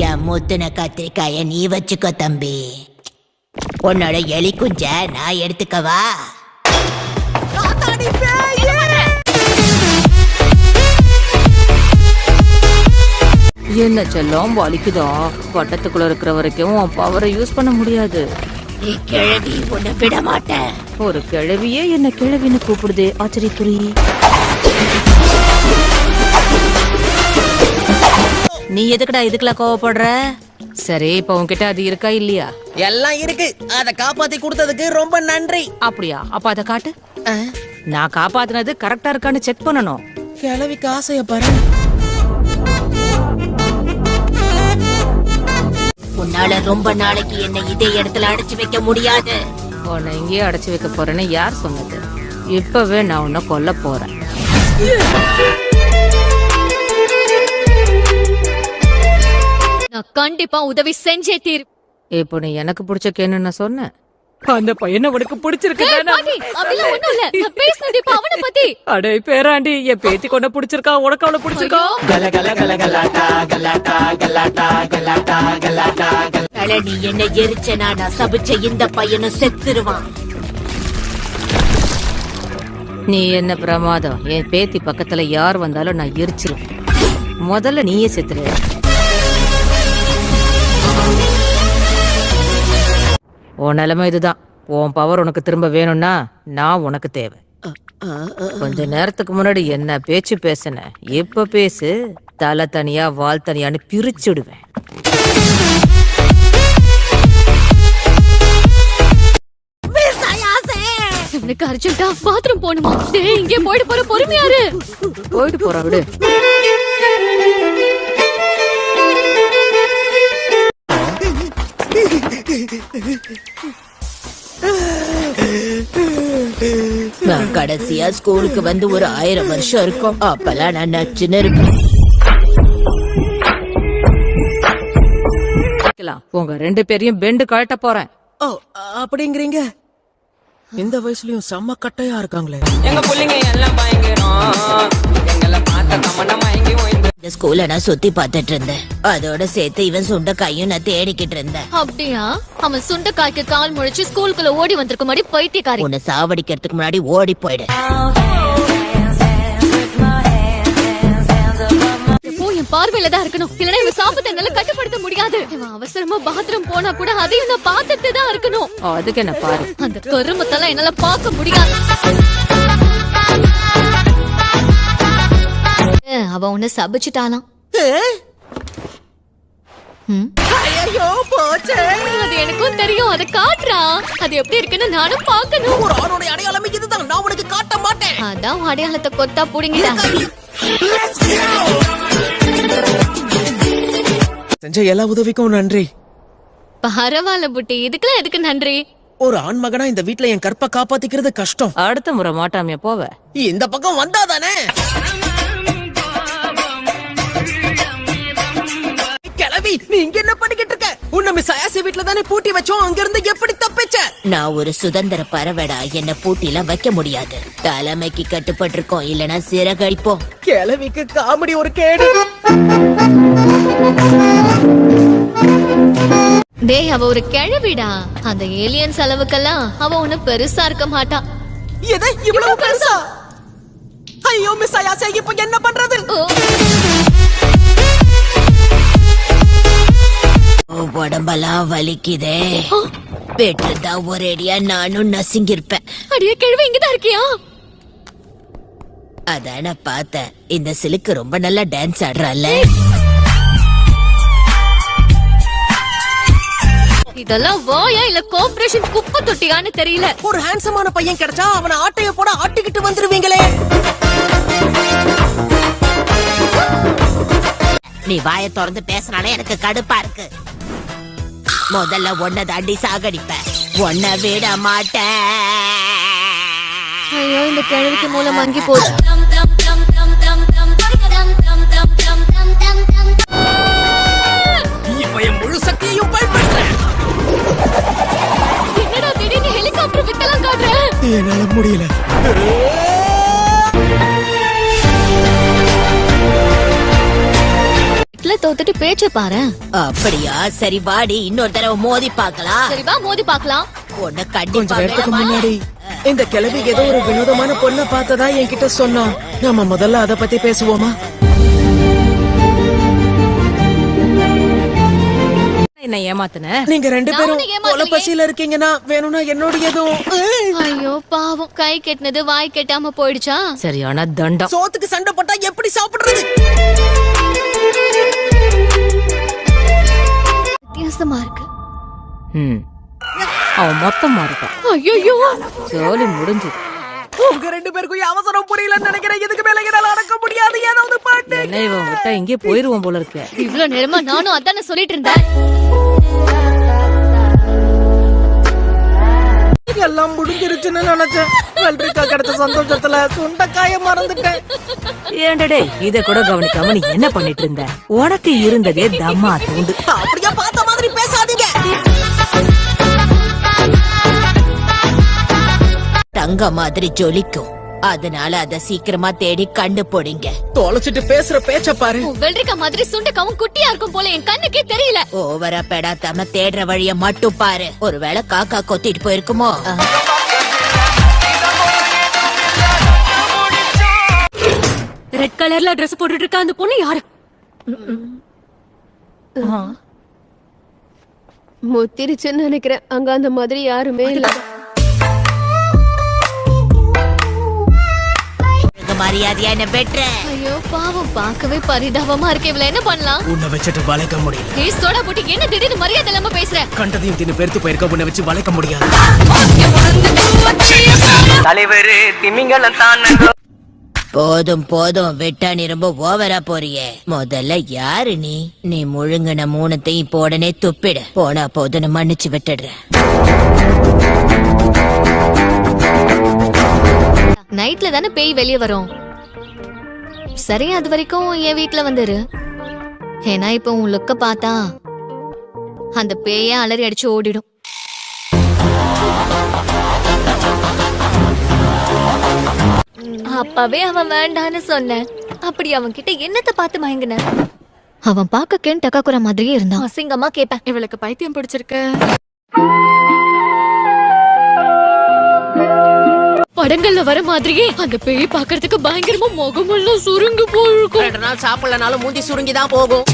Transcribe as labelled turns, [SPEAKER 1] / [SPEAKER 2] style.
[SPEAKER 1] என் முத்துன கத்திரிக்காய நீ வச்சுக்கோ தம்பி. உன்னோட எலி குஞ்ச நான் எடுத்துக்கவா?
[SPEAKER 2] என்ன செல்லம் வலிக்குதா? வட்டத்துக்குள்ள இருக்கிற வரைக்கும் பவரை யூஸ் பண்ண முடியாது.
[SPEAKER 1] நீ கிழவி, உன்னை விட மாட்டேன்.
[SPEAKER 2] ஒரு கிழவியே என்ன கிழவின்னு கூப்பிடுதே, ஆச்சரியக்குறி. நீ எதுக்குடா இதுக்கெல்லாம் கோவப்படுற? சரி, இப்ப உன்கிட்ட அது இருக்கா இல்லையா?
[SPEAKER 3] எல்லாம் இருக்கு. அத காப்பாத்தி கொடுத்ததுக்கு ரொம்ப நன்றி.
[SPEAKER 2] அப்படியா? அப்ப அத காட்டு. நான் காப்பாத்தினது கரெக்டா இருக்கான்னு செக் பண்ணணும்.
[SPEAKER 3] கிழவிக்கு ஆசைய பாரு.
[SPEAKER 1] உன்னால ரொம்ப நாளைக்கு என்ன இதே இடத்துல அடைச்சு வைக்க முடியாது.
[SPEAKER 2] உன்னை இங்கேயே அடைச்சு வைக்க போறேன்னு யார் சொன்னது? இப்பவே நான் உன்னை கொல்ல போறேன்.
[SPEAKER 4] நான் கண்டிப்பா உதவி செஞ்சே தீர்.
[SPEAKER 2] இப்போ நீ எனக்கு பிடிச்ச கேன்னு நான் சொன்னேன். அந்த பையனை உனக்கு பிடிச்சிருக்கு. அடே பேராண்டி, என் பேத்தி கொண்ட பிடிச்சிருக்கா, உனக்கு அவளை பிடிச்சிருக்கா?
[SPEAKER 1] நீ என்ன எரிச்சனா? நான் சபிச்ச இந்த பையனும் செத்துருவான்.
[SPEAKER 2] நீ என்ன பிரமாதம்? என் பேத்தி பக்கத்துல யார் வந்தாலும் நான் எரிச்சிருவேன். முதல்ல நீயே செத்துரு. உன் நிலைமை இதுதான். உன் பவர் உனக்கு திரும்ப வேணும்னா நான் உனக்கு தேவை. கொஞ்ச நேரத்துக்கு முன்னாடி என்ன பேச்சு பேசுன, இப்ப பேசு. தலை தனியா வால் தனியான்னு பிரிச்சுடுவேன்.
[SPEAKER 4] எனக்கு அர்ஜென்ட்டா பாத்ரூம் போணுமா? டேய், இங்கே போயிட்டு போற, பொறுமையாரு.
[SPEAKER 2] போயிட்டு போற விடு.
[SPEAKER 1] நான் கடைசியா ஸ்கூலுக்கு வந்து ஒரு 1000 வருஷம் இருக்கும். அப்பெல்லாம் நான் நச்சுன்னு இருப்பேன்.
[SPEAKER 2] உங்க 2 பேரையும் பெண்டு கழட்ட போறேன்.
[SPEAKER 3] ஓ, அப்படிங்கிறீங்க? இந்த வயசுலயும் செம்ம கட்டையா இருக்காங்களே.
[SPEAKER 5] எங்க புள்ளைங்க எல்லாம் பயங்கரம். எங்களை பார்த்த கமனமா எங்கேயும்
[SPEAKER 1] இந்த ஸ்கூல நான் சுத்தி பார்த்துட்டு இருந்தேன். அதோட சேர்த்து இவன் சுண்டைக்காயும் நான் தேடிக்கிட்டு இருந்தேன்.
[SPEAKER 4] அப்படியா? அவன் சுண்டைக்காய்க்கு கால் முழிச்சு ஸ்கூலுக்குள்ள ஓடி வந்திருக்க மாதிரி பைத்தியக்காரி.
[SPEAKER 1] உன்னை சாவடிக்கிறதுக்கு முன்னாடி ஓடி போயிடு.
[SPEAKER 4] என் பார்வையில தான் இருக்கணும். இல்லனா இவன் சாப்பிட்ட என்னால கட்டுப்படுத்த முடியாது. இவன் அவசரமா பாத்ரூம் போனா கூட அதையும் நான் பார்த்துட்டு தான் இருக்கணும்.
[SPEAKER 2] அதுக்கு என்ன பாரு.
[SPEAKER 4] அந்த கருமத்தெல்லாம் என்னால பார்க்க முடியாது. அவ உன்னை சபிச்சுட்டாலாம். அது எனக்கும் தெரியும். அதை காட்டுறா. அது எப்படி இருக்குன்னு நானும் பார்க்கணும்.
[SPEAKER 3] ஒரு ஆணோட அடையாளம் இதுதான். நான் உனக்கு காட்ட மாட்டேன்.
[SPEAKER 4] அதான் அடையாளத்தை கொத்தா புடுங்கிட்டாங்க.
[SPEAKER 3] செஞ்ச எல்லா உதவிக்கும் நன்றி.
[SPEAKER 4] பரவாயில்ல புட்டி, இதுக்கெல்லாம் எதுக்கு நன்றி?
[SPEAKER 3] ஒரு ஆண் மகனா இந்த வீட்ல என் கற்பை காப்பாத்திக்கிறது கஷ்டம்.
[SPEAKER 2] அடுத்த முறை மாட்டாமே போவ.
[SPEAKER 3] இந்த பக்கம் வந்தாதானே. கிளவி, நீ இங்க என்ன பண்ணிக்கிட்டு இருக்க? உன்னை மிஸ் ஆயாசி வீட்ல தானே பூட்டி வச்சோம். அங்க இருந்து எப்படி தப்பிச்ச?
[SPEAKER 1] நான் ஒரு சுதந்திர பறவைடா. என்ன பூட்டிலாம் வைக்க முடியாது. தலைமைக்கு கட்டுப்பட்டு இருக்கோம், இல்லனா சிறகடிப்போம்.
[SPEAKER 3] கிளவிக்கு காமெடி ஒரு கேடு.
[SPEAKER 4] டேய், அவ ஒரு கிழவிடா. அந்த ஏலியன்ஸ் அளவுக்கெல்லாம் அவ ஒண்ணு பெருசா இருக்க மாட்டா.
[SPEAKER 3] எதை இவ்வளவு பெருசா? ஐயோ மிஸ் ஆயாசி, இப்ப என்ன பண்றது?
[SPEAKER 1] உடம்பெல்லாம் வலிக்குதே. பெற்றுதா ஒரேடியா நானும் நசுங்கிருப்பேன்.
[SPEAKER 4] அடியே கிழவி, இங்கதான் இருக்கியா?
[SPEAKER 1] அதான் நான் பார்த்தேன். இந்த சிலுக்கு ரொம்ப நல்லா டான்ஸ் ஆடுறால.
[SPEAKER 4] இதெல்லாம் வாயா இல்ல கோஆபரேஷன் குப்பை தொட்டியான்னு தெரியல.
[SPEAKER 3] ஒரு ஹேண்ட்ஸமான பையன் கிடைச்சா அவனை ஆட்டைய போட ஆட்டிக்கிட்டு வந்துருவீங்களே.
[SPEAKER 1] நீ வாயை திறந்து பேசினாலே எனக்கு கடுப்பா இருக்கு. முதல்ல ஒன்ன தாண்டி சாகடிப்பேன். ஒன்ன விட மாட்டேன்.
[SPEAKER 4] ஐயோ, இந்த கிழவிக்கு மூலம் மங்கி போச்சு.
[SPEAKER 3] இப்ப என் முழு சக்தியையும் பயன்படுத்துறேன்.
[SPEAKER 4] என்னடா திடீர்னு ஹெலிகாப்டர் வித்தலாம் காட்டுற?
[SPEAKER 3] என்னால முடியல.
[SPEAKER 4] தோத்துட்டு பேச்ச பாரு.
[SPEAKER 1] அப்படியா? சரி வாடி, இன்னொரு தடவை மோதி பார்க்கலாம்.
[SPEAKER 4] சரி வா மோதி பார்க்கலாம்.
[SPEAKER 1] உன்னை
[SPEAKER 3] கொஞ்ச
[SPEAKER 1] கண்டிப்பா
[SPEAKER 3] நேரத்துக்கு
[SPEAKER 1] வேணாமா?
[SPEAKER 3] முன்னாடி இந்த கிழவி ஏதோ ஒரு வினோதமான பொண்ணை பார்த்ததா என்கிட்ட சொன்னா. நாம முதல்ல அத பத்தி பேசுவோமா?
[SPEAKER 2] என்ன ஏமாத்துன?
[SPEAKER 3] நீங்க ரெண்டு
[SPEAKER 4] நான்
[SPEAKER 3] பேரும்
[SPEAKER 4] உன்னை ஏமாத்தலையே.
[SPEAKER 3] கொலப்பசியில இருக்கீங்கன்னா வேணும்னா என்னோடயதும்.
[SPEAKER 4] ஐயோ பாவம், கை கெட்டினது வாய் கெட்டாம போயிடுச்சா?
[SPEAKER 2] சரியான தண்டம்.
[SPEAKER 3] சோத்துக்கு சண்டை போட்டா எப்படி சாப்பிடுறது?
[SPEAKER 4] வித்தியாசமா இருக்கு.
[SPEAKER 2] அவன் மொத்தம் மாறிட்டான்.
[SPEAKER 4] ஐயோ
[SPEAKER 2] ஜோலி முடிஞ்சது.
[SPEAKER 3] உங்க ரெண்டு பேருக்கும் அவசரம் புரியலன்னு நினைக்கிறேன். இதுக்கு மேல என்னால அடக்க முடியாது. ஏதாவது பாட்டு.
[SPEAKER 2] என்ன இவன் விட்டா இங்கே போயிருவோம் போல இருக்க.
[SPEAKER 4] இவ்ளோ நேரமா நானும் அதானே சொல்லிட்டு இருந்தேன்.
[SPEAKER 3] எல்லாம் முடிஞ்சிருச்சுன்னு நினைச்சேன். வெள்ளரிக்கா கிடைச்ச சந்தோஷத்துல சுண்டைக்காய மறந்துட்டேன்.
[SPEAKER 2] ஏண்டடே, இத கூட கவனிக்காம நீ என்ன பண்ணிட்டு இருந்த? உனக்கு இருந்ததே தம்மா தூண்டு.
[SPEAKER 3] அப்படியே பார்த்த மாதிரி பேசாதீங்க.
[SPEAKER 1] தங்க மாதிரி ஜொலிக்கும். அதனால அத சீக்கிரமா தேடி கண்டுபிடிங்க.
[SPEAKER 3] தொலைச்சிட்டு பேசுற பேச்ச பாரு.
[SPEAKER 4] உன் வெள்ளரிக்கா மாதிரி சுண்டைக்காவும் குட்டியா இருக்கும் போல என் கண்ணுக்கே தெரியல.
[SPEAKER 1] ஓவரா பெடாத்தாம தேடுற வழிய மட்டும் பாரு. ஒருவேளை காக்கா கொத்திட்டு போயிருக்குமோ?
[SPEAKER 4] ரெட் கலர்ல Dress போட்டுட்டு இருக்க அந்த பொண்ணு யாரு?
[SPEAKER 6] முத்திருச்சுன்னு நினைக்கிறேன். அங்க அந்த மாதிரி யாருமே இல்ல.
[SPEAKER 1] மரியாதையா என்ன பெற்ற?
[SPEAKER 4] ஐயோ பாவம், பார்க்கவே பரிதாபமா இருக்கு. இவள என்ன பண்ணலாம்?
[SPEAKER 3] உன்னை வச்சுட்டு வளைக்க முடியல.
[SPEAKER 4] ஏய் சோடா போட்டு என்ன திடீர்னு மரியாதை இல்லாம பேசுற?
[SPEAKER 3] கண்டதையும் தின்னு பெருத்து போயிருக்க. உன்னை வச்சு வளைக்க முடியாது.
[SPEAKER 5] தலைவரு திமிங்கலம் தான்.
[SPEAKER 1] போதும் போதும், விட்டா நீ ரொம்ப ஓவரா போறியே. முதல்ல யாரு நீ? நீ முழுங்கின மூணத்தையும் இப்போ உடனே துப்பிடு. போனா போதுன்னு மன்னிச்சு விட்டுடுறேன்.
[SPEAKER 4] நைட்ல தானே பேய் வெளியே வரும். சரி, அது வரைக்கும் என் வீட்ல வந்துரு. ஏன்னா இப்ப உன் லுக்க பார்த்தா அந்த பேய அலறி அடிச்சு ஓடிடும். அப்பவே அவன் வேண்டான்னு சொன்னேன். அப்படி அவன் கிட்ட என்னத்த பார்த்து மயங்கின? அவன் பார்க்க கேன் டக்காக்குற மாதிரியே இருந்தான். அசிங்கமா கேப்பேன், இவளுக்கு பைத்தியம் பிடிச்சிருக்கு. படங்கள்ல வர மாதிரியே அந்த பேய் பாக்குறதுக்கு பயங்கரமா முகமெல்லாம் சுருங்கி போயிருக்கும்.
[SPEAKER 3] 2 நாள் சாப்பிடலனாலும் மூஞ்சி சுருங்கிதான் போகும்.